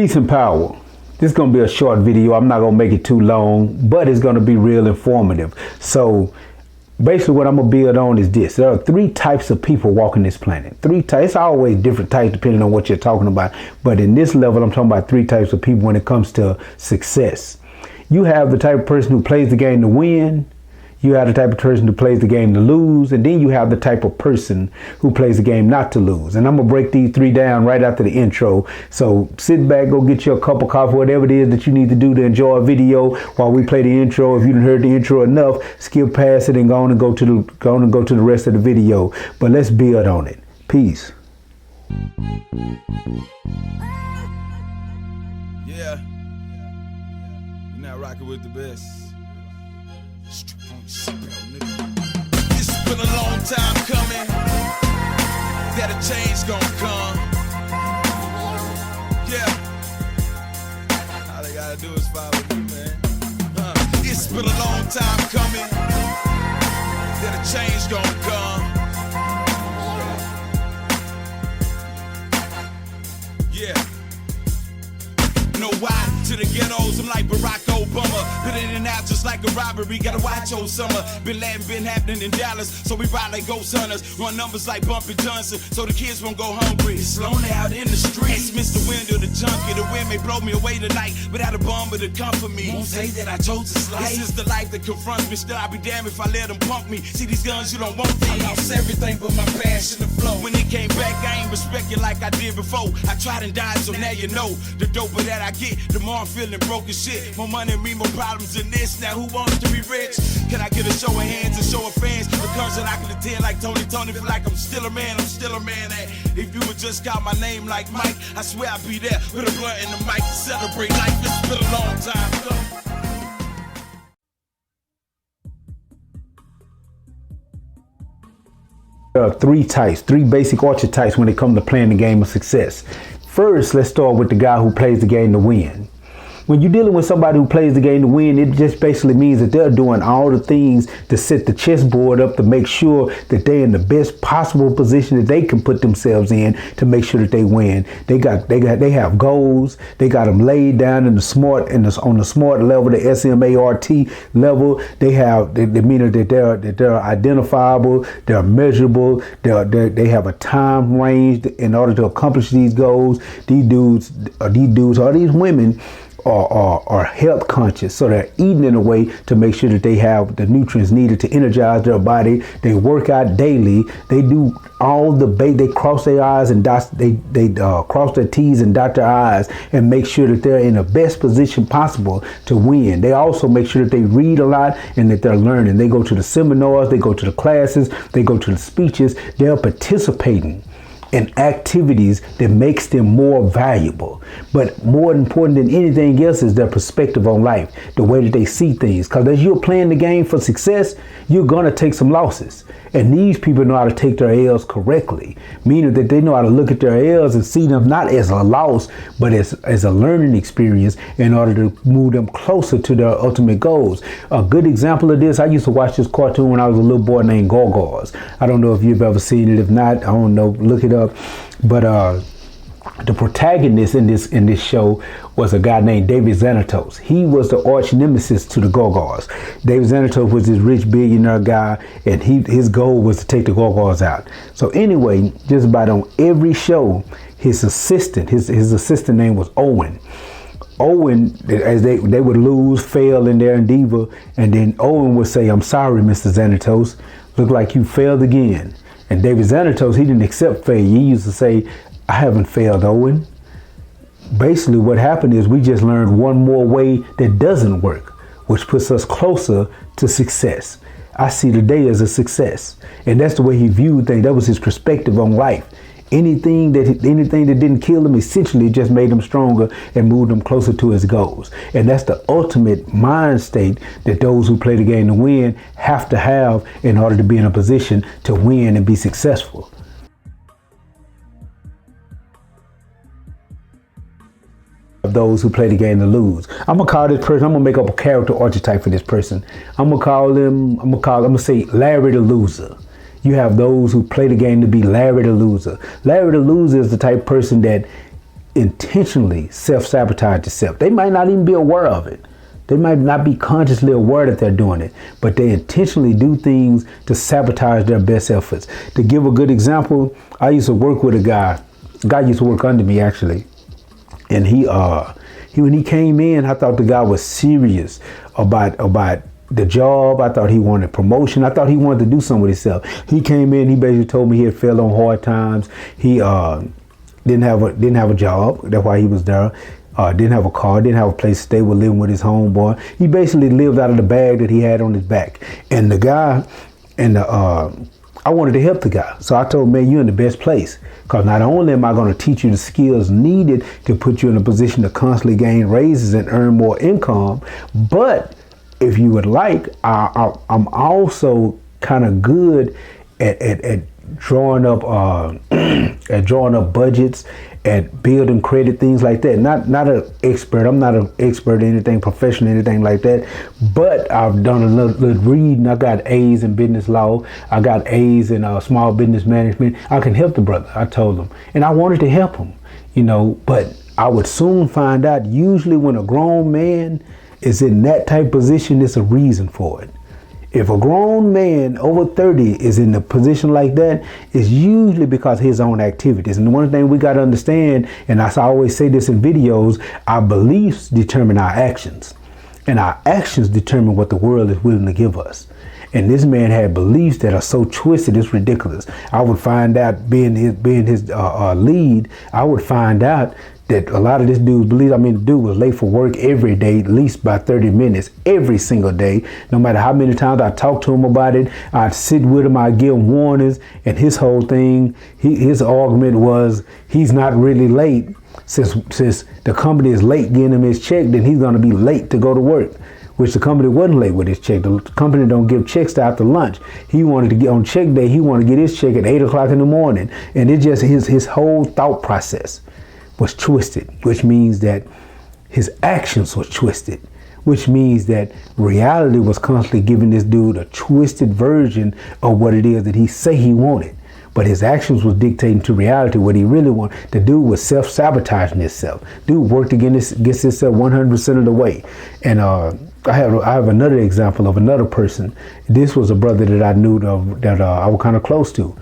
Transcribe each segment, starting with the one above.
Peace and power. This is going to be a short video. I'm not going to make it too long, but it's going to be real informative. So basically what I'm going to build on is this. There are three types of people walking this planet. Three types. It's always different types depending on what you're talking about. But in this level, I'm talking about three types of people when it comes to success. You have the type of person who plays the game to win. You have the type of person who plays the game to lose, and then you have the type of person who plays the game not to lose. And I'm gonna break these three down right after the intro. So sit back, go get you a cup of coffee, whatever it is that you need to do to enjoy a video while we play the intro. If you didn't heard the intro enough, skip past it and go on and go to the rest of the video. But let's build on it. Peace. Yeah, you're not rocking with the best. It's been a long time coming that a change gonna come. Yeah, all they gotta do is follow me, man. It's been a long time coming that a change gonna come. Yeah. Know why? To the ghettos, I'm like Barack Obama. Been in and out just like a robbery. Gotta watch old summer. Been happening in Dallas, so we ride like ghost hunters. Run numbers like Bumpy Johnson, so the kids won't go hungry. It's lonely out in the streets. Mr. Wind of the junkie. The wind may blow me away tonight, without a bomber to comfort me. Won't say that I chose this life. This is the life that confronts me. Still, I'll be damned if I let them punk me. See these guns, you don't want these. I lost everything but my passion to flow. When it came back, I ain't respect you like I did before. I tried and died, so now you know. The doper that I get, the more I'm feeling broke as shit. More money mean more problems than this. Now who wants to be rich? Can I get a show of hands and show of fans? The curse that I can attend like Tony. Feel like I'm still a man, if you would just call my name like Mike, I swear I'd be there with a blunt and the mic to celebrate life. It's been a long time coming. There are three basic archetypes when it comes to playing the game of success. First, let's start with the guy who plays the game to win. When you're dealing with somebody who plays the game to win, it just basically means that they're doing all the things to set the chessboard up to make sure that they're in the best possible position that they can put themselves in to make sure that they win. They have goals. They got them laid down on the smart level, the SMART level. They mean that they're identifiable, they're measurable, they have a time range in order to accomplish these goals. These dudes or these women are health conscious, so they're eating in a way to make sure that they have the nutrients needed to energize their body. They work out daily. They do all they cross their I's and dot, they cross their T's and dot their I's and make sure that they're in the best position possible to win. They also make sure that they read a lot and that they're learning. They go to the seminars, they go to the classes, they go to the speeches. They're participating in activities that makes them more valuable. But more important than anything else is their perspective on life, the way that they see things. Because as you're playing the game for success, you're gonna take some losses. And these people know how to take their L's correctly, meaning that they know how to look at their L's and see them not as a loss, but as a learning experience in order to move them closer to their ultimate goals. A good example of this, I used to watch this cartoon when I was a little boy named Gargoyles. I don't know if you've ever seen it. If not, I don't know, look it up. But the protagonist in this show was a guy named David Xanatos. He was the arch nemesis to the Gargoyles. David Xanatos was this rich billionaire guy, and his goal was to take the Gargoyles out. So anyway, just about on every show, his assistant name was Owen. Owen, as they would lose, fail in their endeavor, and then Owen would say, "I'm sorry, Mr. Xanatos, look like you failed again." And David Xanatos, he didn't accept failure. He used to say, "I haven't failed, Owen." Basically what happened is we just learned one more way that doesn't work, which puts us closer to success. I see today as a success. And that's the way he viewed things. That was his perspective on life. Anything that didn't kill him essentially just made him stronger and moved him closer to his goals. And that's the ultimate mind state that those who play the game to win have to have in order to be in a position to win and be successful. Of those who play the game to lose. I'm gonna call this person, I'm gonna make up a character archetype for this person. I'm gonna say Larry the loser. You have those who play the game to be Larry the loser. Larry the loser is the type of person that intentionally self-sabotage themselves. They might not even be aware of it. They might not be consciously aware that they're doing it, but they intentionally do things to sabotage their best efforts. To give a good example, I used to work with a guy. The guy used to work under me actually, and he when he came in, I thought the guy was serious about the job. I thought he wanted promotion. I thought he wanted to do something with himself. He came in. He basically told me he had fell on hard times. He didn't have a job. That's why he was there. Didn't have a car, didn't have a place to stay, was living with his homeboy. He basically lived out of the bag that he had on his back. And the guy, I wanted to help the guy. So I told him, man, you're in the best place. Because not only am I going to teach you the skills needed to put you in a position to constantly gain raises and earn more income, but if you would like, I'm also kind of good at drawing up budgets, at building credit, things like that. Not an expert. I'm not an expert in anything professional, anything like that. But I've done a little reading. I got A's in business law. I got A's in small business management. I can help the brother, I told him. And I wanted to help him, but I would soon find out, usually when a grown man is in that type of position, there's a reason for it. If a grown man over 30 is in a position like that, it's usually because of his own activities. And one thing we got to understand, and I always say this in videos, our beliefs determine our actions. And our actions determine what the world is willing to give us. And this man had beliefs that are so twisted, it's ridiculous. I would find out, being his lead, I would find out that a lot of this dude's beliefs, the dude was late for work every day, at least by 30 minutes, every single day. No matter how many times I talked to him about it, I'd sit with him, I'd give him warnings, and his whole thing, his argument was he's not really late. Since the company is late getting him his check, then he's gonna be late to go to work, which the company wasn't late with his check. The company don't give checks till after lunch. He wanted to get on check day, he wanted to get his check at 8 o'clock in the morning. And it just, his whole thought process was twisted, which means that his actions were twisted, which means that reality was constantly giving this dude a twisted version of what it is that he say he wanted. But his actions was dictating to reality what he really wanted. The dude was self-sabotaging himself. Dude worked against himself 100% of the way. And I have another example of another person. This was a brother that I knew that I was kind of close to.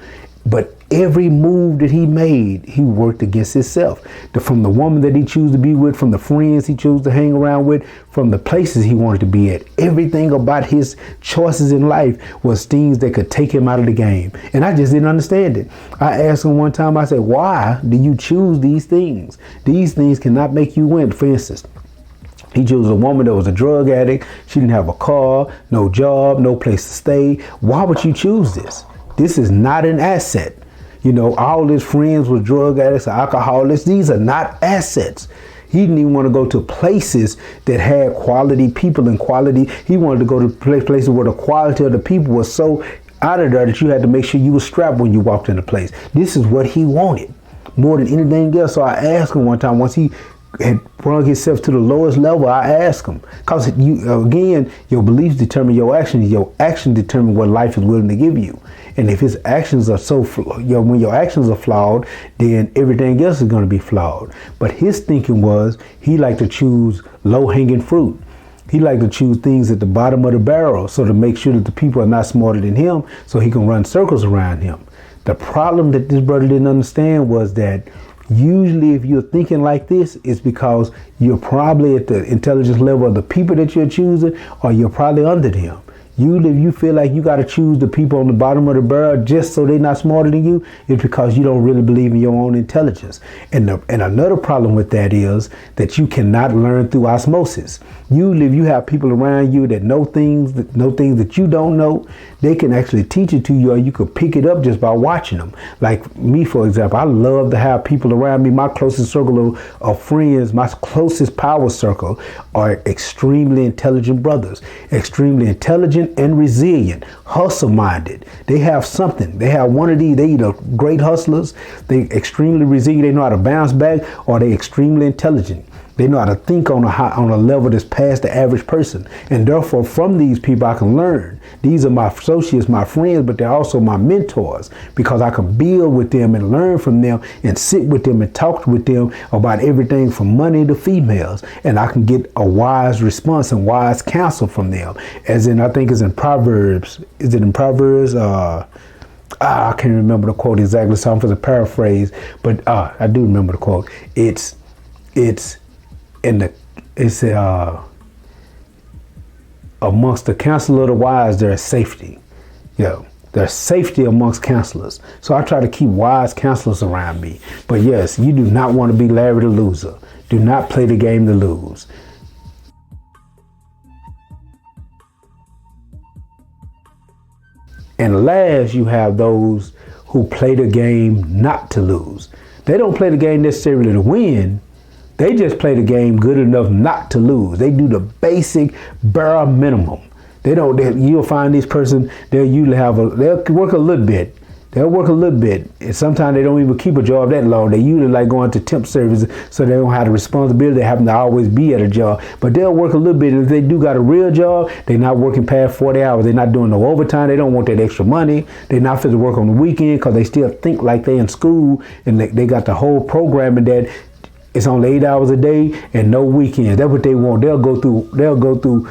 But every move that he made, he worked against himself. From the woman that he chose to be with, from the friends he chose to hang around with, from the places he wanted to be at. Everything about his choices in life was things that could take him out of the game. And I just didn't understand it. I asked him one time, I said, why do you choose these things? These things cannot make you win. For instance, he chose a woman that was a drug addict. She didn't have a car, no job, no place to stay. Why would you choose this? This is not an asset. All his friends were drug addicts or alcoholics. These are not assets. He didn't even want to go to places that had quality people and quality. He wanted to go to places where the quality of the people was so out of there that you had to make sure you were strapped when you walked into the place. This is what he wanted more than anything else. So I asked him one time, once he had brought himself to the lowest level, I asked him, because again, your beliefs determine your actions. Your actions determine what life is willing to give you. And if his actions are when your actions are flawed, then everything else is going to be flawed. But his thinking was he liked to choose low-hanging fruit. He liked to choose things at the bottom of the barrel, so to make sure that the people are not smarter than him, so he can run circles around him. The problem that this brother didn't understand was that usually if you're thinking like this, it's because you're probably at the intelligence level of the people that you're choosing, or you're probably under them. Usually if you feel like you got to choose the people on the bottom of the barrel just so they're not smarter than you, it's because you don't really believe in your own intelligence. And another problem with that is that you cannot learn through osmosis. Usually if you have people around you that know things that you don't know, they can actually teach it to you, or you could pick it up just by watching them. Like me, for example, I love to have people around me. My closest circle of friends, my closest power circle are extremely intelligent brothers, extremely intelligent and resilient, hustle-minded. They have something. They have one of these. They either great hustlers, they extremely resilient, they know how to bounce back, or they extremely intelligent. They know how to think on a level that's past the average person. And therefore, from these people, I can learn. These are my associates, my friends, but they're also my mentors, because I can build with them and learn from them and sit with them and talk with them about everything from money to females. And I can get a wise response and wise counsel from them. As in, I think it's in Proverbs. Is it in Proverbs? I can't remember the quote exactly, so I'm for the paraphrase, but I do remember the quote. It's amongst the counsel of the wise, there's safety. There's safety amongst counselors. So I try to keep wise counselors around me. But yes, you do not want to be Larry the loser. Do not play the game to lose. And last, you have those who play the game not to lose. They don't play the game necessarily to win. They just play the game good enough not to lose. They do the basic bare minimum. You'll find this person, they'll work a little bit. And sometimes they don't even keep a job that long. They usually like going to temp service, so they don't have the responsibility of having to always be at a job. But they'll work a little bit. If they do got a real job, they're not working past 40 hours. They're not doing no overtime. They don't want that extra money. They're not fit to work on the weekend because they still think like they in school, and they got the whole programming that it's only 8 hours a day and no weekends. That's what they want. They'll go through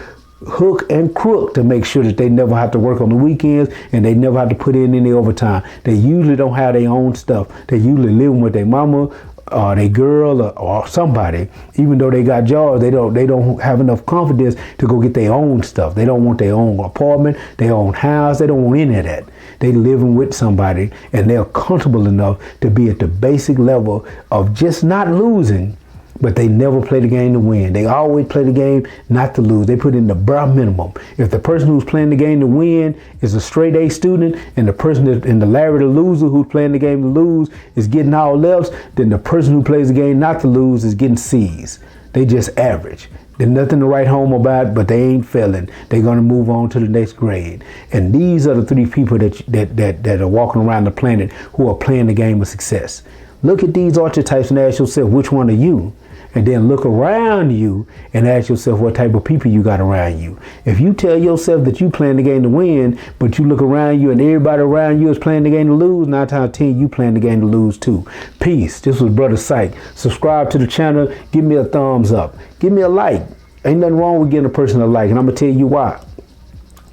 hook and crook to make sure that they never have to work on the weekends and they never have to put in any overtime. They usually don't have their own stuff. They usually living with their mama or their girl or somebody. Even though they got jobs, they don't have enough confidence to go get their own stuff. They don't want their own apartment, their own house. They don't want any of that. They living with somebody, and they're comfortable enough to be at the basic level of just not losing. But they never play the game to win. They always play the game not to lose. They put in the bare minimum. If the person who's playing the game to win is a straight A student, and the person the Larry the loser who's playing the game to lose is getting all F's, then the person who plays the game not to lose is getting C's. They just average. There's nothing to write home about, but they ain't failing. They're gonna move on to the next grade. And these are the three people that are walking around the planet who are playing the game of success. Look at these archetypes and ask yourself, which one are you? And then look around you and ask yourself what type of people you got around you. If you tell yourself that you playing the game to win, but you look around you and everybody around you is playing the game to lose, 9 times out of 10, you playing the game to lose too. Peace. This was Brother Psyche. Subscribe to the channel. Give me a thumbs up. Give me a like. Ain't nothing wrong with giving a person a like, and I'm going to tell you why.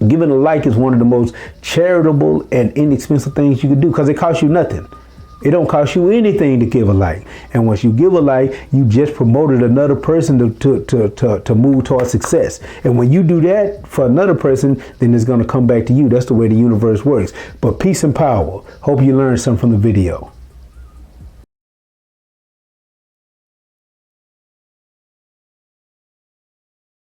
Giving a like is one of the most charitable and inexpensive things you can do because it costs you nothing. It don't cost you anything to give a like. And once you give a like, you just promoted another person to move towards success. And when you do that for another person, then it's going to come back to you. That's the way the universe works. But peace and power. Hope you learned something from the video.